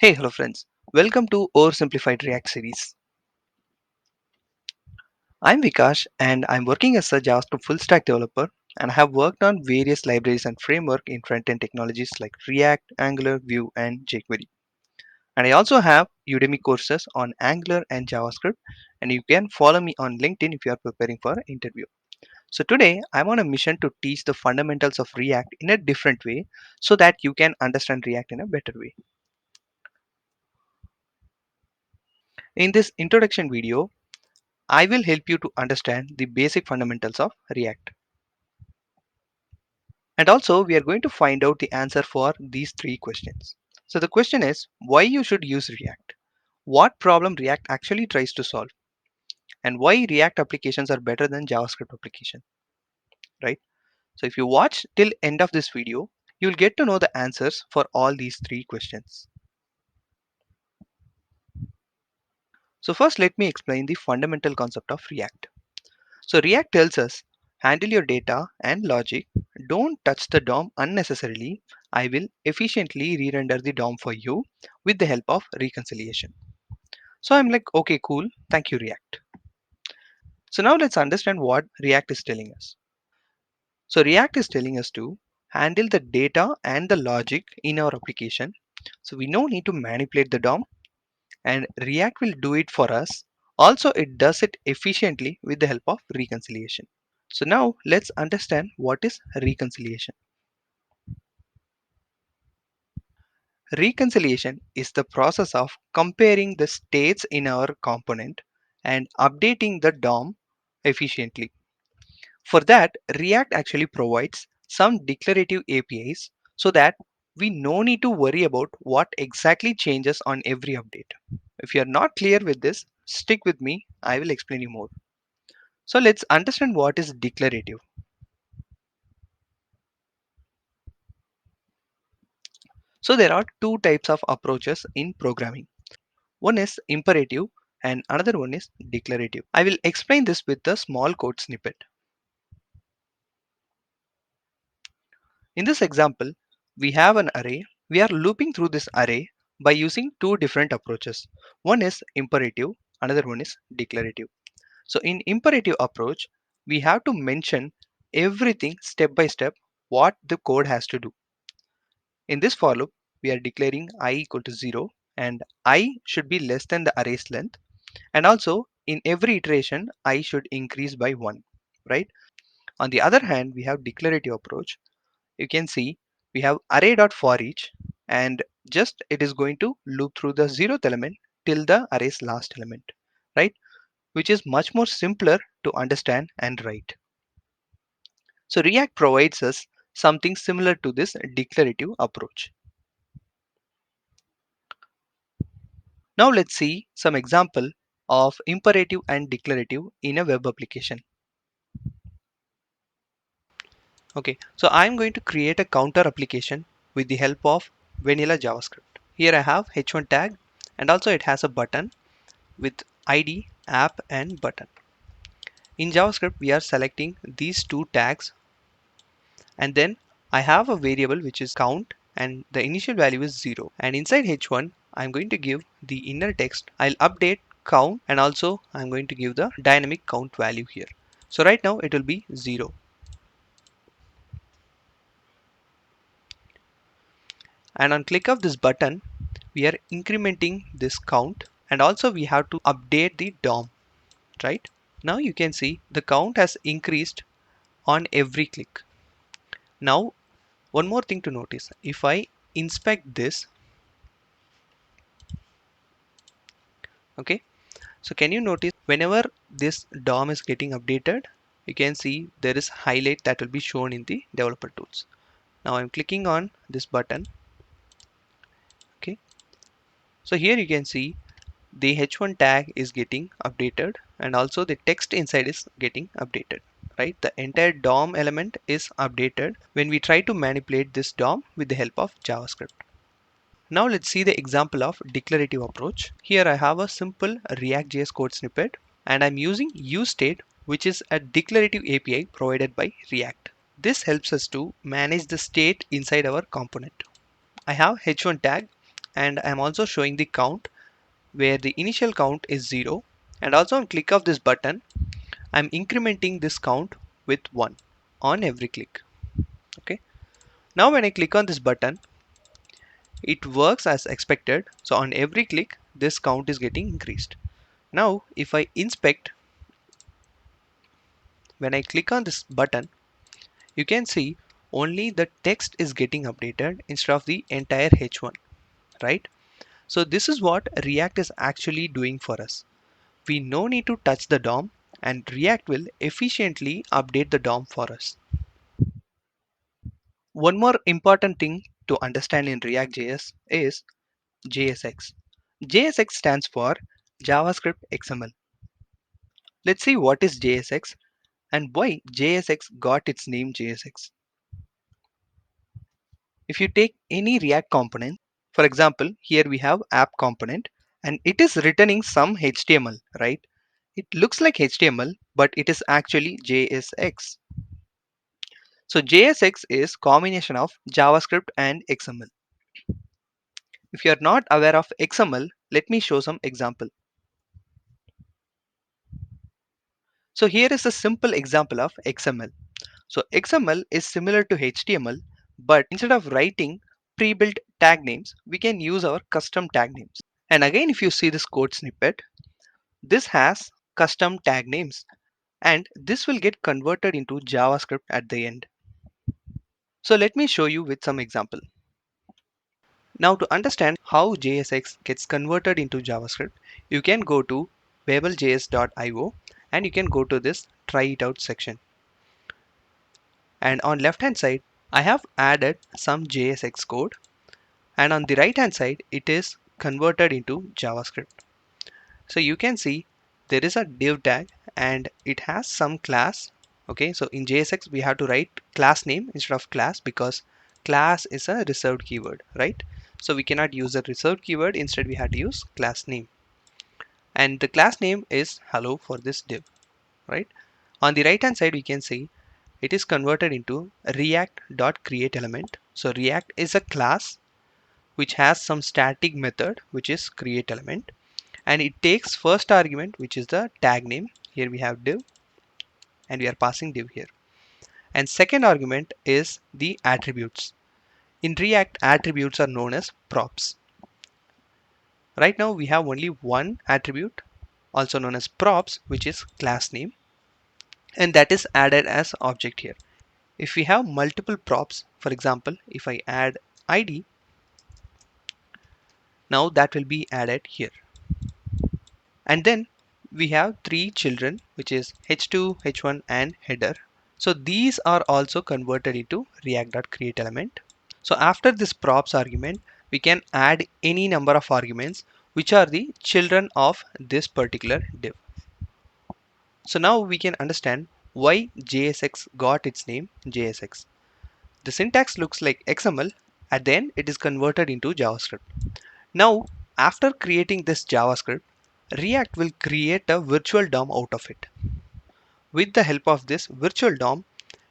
Hey, hello friends. Welcome to Oversimplified React series. I'm Vikash and I'm working as a JavaScript full stack developer and I have worked on various libraries and framework in front-end technologies like React, Angular, Vue and jQuery. And I also have Udemy courses on Angular and JavaScript and you can follow me on LinkedIn if you are preparing for an interview. So today I'm on a mission to teach the fundamentals of React in a different way so that you can understand React in a better way. In this introduction video, I will help you to understand the basic fundamentals of React. And also, we are going to find out the answer for these three questions. So the question is, why you should use React? What problem React actually tries to solve? And why React applications are better than JavaScript application, right? So if you watch till end of this video, you'll get to know the answers for all these three questions. So first, let me explain the fundamental concept of React. So React tells us, handle your data and logic. Don't touch the DOM unnecessarily. I will efficiently re-render the DOM for you with the help of reconciliation. So I'm like, okay, cool. Thank you, React. So now let's understand what React is telling us. So React is telling us to handle the data and the logic in our application. So we no need to manipulate the DOM and React will do it for us. Also, it does it efficiently with the help of reconciliation. So now let's understand what is reconciliation. Reconciliation is the process of comparing the states in our component and updating the DOM efficiently. For that, React actually provides some declarative APIs so that we no need to worry about what exactly changes on every update. If you are not clear with this, stick with me, I will explain you more. So let's understand what is declarative. So there are two types of approaches in programming. One is imperative and another one is declarative. I will explain this with a small code snippet. In this example, we have an array. We are looping through this array by using two different approaches. One is imperative, another one is declarative. So in imperative approach, we have to mention everything step by step what the code has to do. In this for loop, we are declaring I equal to 0 and I should be less than the array's length. And also in every iteration, I should increase by 1, right? On the other hand, we have declarative approach. You can see we have array.forEach and just it is going to loop through the 0th element till the array's last element, right? Which is much more simpler to understand and write. So React provides us something similar to this declarative approach. Now let's see some example of imperative and declarative in a web application. Okay, so I'm going to create a counter application with the help of vanilla JavaScript. Here I have h1 tag and also it has a button with ID, app and button. In JavaScript, we are selecting these two tags and then I have a variable which is count and the initial value is 0. And inside h1, I'm going to give the inner text. I'll update count and also I'm going to give the dynamic count value here. So right now it will be 0. And on click of this button, we are incrementing this count and also we have to update the DOM, right? Now you can see the count has increased on every click. Now one more thing to notice, if I inspect this, okay, so can you notice whenever this DOM is getting updated, you can see there is highlight that will be shown in the developer tools. Now I'm clicking on this button, okay, so here you can see the h1 tag is getting updated and also the text inside is getting updated, right? The entire DOM element is updated when we try to manipulate this DOM with the help of JavaScript. Now let's see the example of declarative approach. Here I have a simple React.js code snippet and I'm using useState, which is a declarative API provided by React. This helps us to manage the state inside our component. I have h1 tag and I'm also showing the count where the initial count is 0, and also on click of this button I'm incrementing this count with 1 on every click. Okay, now when I click on this button, it works as expected. So on every click this count is getting increased. Now if I inspect, when I click on this button, you can see only the text is getting updated instead of the entire h1, right? So this is what React is actually doing for us. We no need to touch the DOM, and React will efficiently update the DOM for us. One more important thing to understand in React.js is JSX. JSX stands for JavaScript XML. Let's see what is JSX and why JSX got its name JSX. If you take any React component, for example, here we have app component and it is returning some HTML, right? It looks like HTML, but it is actually JSX. So JSX is combination of JavaScript and XML. If you are not aware of XML, let me show some example. So here is a simple example of XML. So XML is similar to HTML, but instead of writing pre-built tag names, we can use our custom tag names. And again, if you see this code snippet, this has custom tag names, and this will get converted into JavaScript at the end. So let me show you with some example. Now to understand how JSX gets converted into JavaScript, you can go to babel.js.io and you can go to this try it out section. And on left hand side, I have added some JSX code, and on the right hand side, it is converted into JavaScript. So you can see there is a div tag and it has some class. Okay, so in JSX we have to write class name instead of class because class is a reserved keyword, right? So we cannot use a reserved keyword, instead we have to use class name, and the class name is hello for this div, right? On the right hand side we can see it is converted into react.createElement. So React is a class which has some static method which is createElement, and it takes first argument which is the tag name. Here we have div and we are passing div here, and second argument is the attributes. In React, attributes are known as props. Right now we have only one attribute also known as props, which is class name, and that is added as object here. If we have multiple props, for example if I add id, now that will be added here. And then we have three children which is h2, h1 and header. So these are also converted into react.createElement. So after this props argument, we can add any number of arguments which are the children of this particular div. So now we can understand why JSX got its name JSX. The syntax looks like XML, and then it is converted into JavaScript. Now, after creating this JavaScript, React will create a virtual DOM out of it. With the help of this virtual DOM,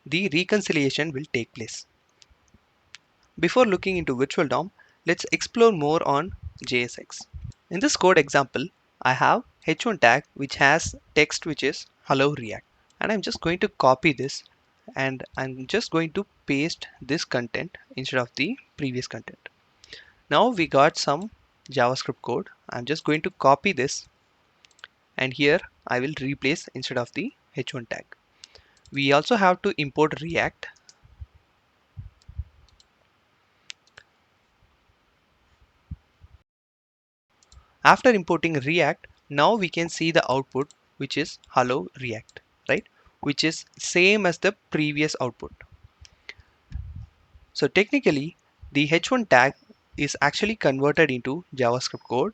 the reconciliation will take place. Before looking into virtual DOM, let's explore more on JSX. In this code example, I have h1 tag which has text which is hello React, and I'm just going to copy this and I'm just going to paste this content instead of the previous content. Now we got some JavaScript code. I'm just going to copy this, and here I will replace instead of the h1 tag. We also have to import React. After importing React, now we can see the output which is hello React, right? Which is same as the previous output. So technically the h1 tag is actually converted into JavaScript code.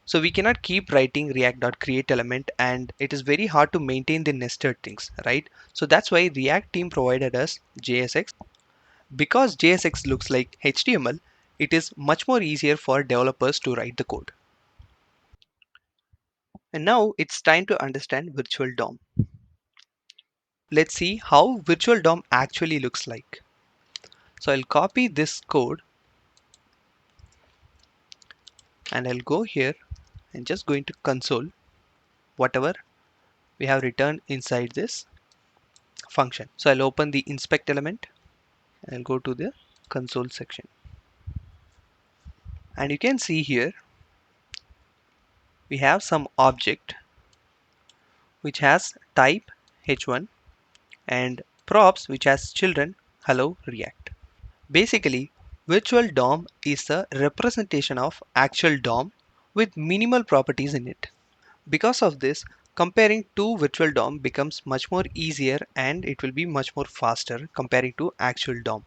So we cannot keep writing react.createElement, and it is very hard to maintain the nested things, right? So that's why React team provided us JSX. Because JSX looks like HTML, it is much more easier for developers to write the code. And now it's time to understand virtual DOM. Let's see how virtual DOM actually looks like. So I'll copy this code and I'll go here and just going to console whatever we have returned inside this function. So I'll open the inspect element and I'll go to the console section. And you can see here we have some object which has type h1 and props which has children hello React. Basically, virtual DOM is a representation of actual DOM with minimal properties in it. Because of this, comparing two virtual DOM becomes much more easier and it will be much more faster comparing to actual DOM.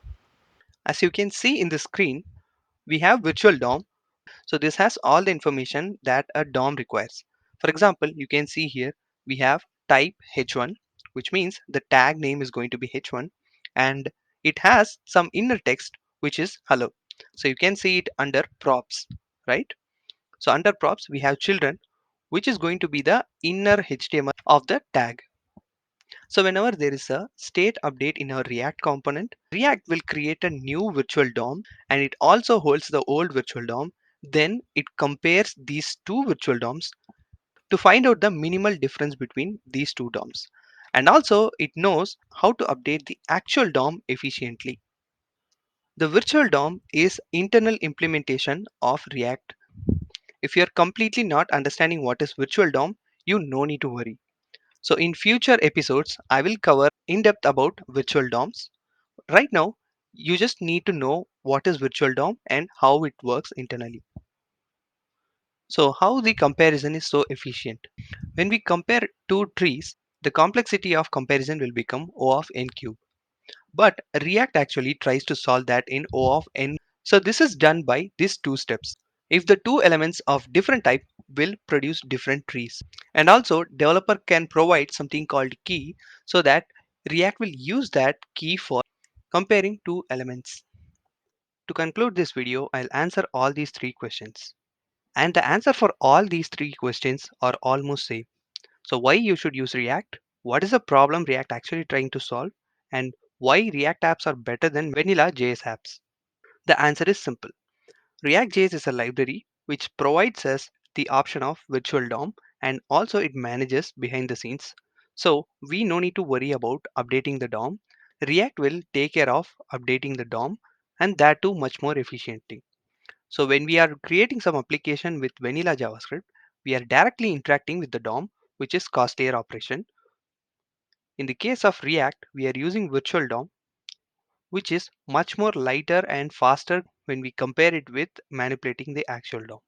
As you can see in the screen, we have virtual DOM. So this has all the information that a DOM requires. For example, you can see here we have type h1, which means the tag name is going to be h1, and it has some inner text which is hello. So you can see it under props, right? So under props we have children, which is going to be the inner HTML of the tag. So whenever there is a state update in our React component, React will create a new virtual DOM and it also holds the old virtual DOM. Then it compares these two virtual DOMs to find out the minimal difference between these two DOMs. And also it knows how to update the actual DOM efficiently. The virtual DOM is internal implementation of React. If you're completely not understanding what is virtual DOM, you no need to worry. So in future episodes, I will cover in depth about virtual DOMs. Right now, you just need to know what is virtual DOM and how it works internally. So how the comparison is so efficient. When we compare two trees, the complexity of comparison will become O of n cube. But React actually tries to solve that in O of n. So this is done by these two steps. If the two elements of different type will produce different trees. And also developer can provide something called key so that React will use that key for comparing two elements. To conclude this video, I'll answer all these three questions. And the answer for all these three questions are almost same. So why you should use React? What is the problem React actually trying to solve? And why React apps are better than vanilla JS apps? The answer is simple. React.js is a library which provides us the option of virtual DOM and also it manages behind the scenes. So we no need to worry about updating the DOM. React will take care of updating the DOM and that too much more efficiently. So when we are creating some application with vanilla JavaScript, we are directly interacting with the DOM, which is costlier operation. In the case of React, we are using virtual DOM, which is much more lighter and faster when we compare it with manipulating the actual DOM.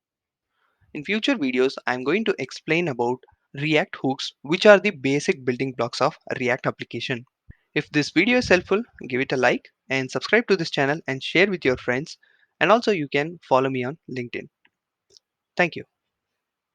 In future videos, I'm going to explain about React hooks, which are the basic building blocks of a React application. If this video is helpful, give it a like and subscribe to this channel and share with your friends. And also you can follow me on LinkedIn. Thank you.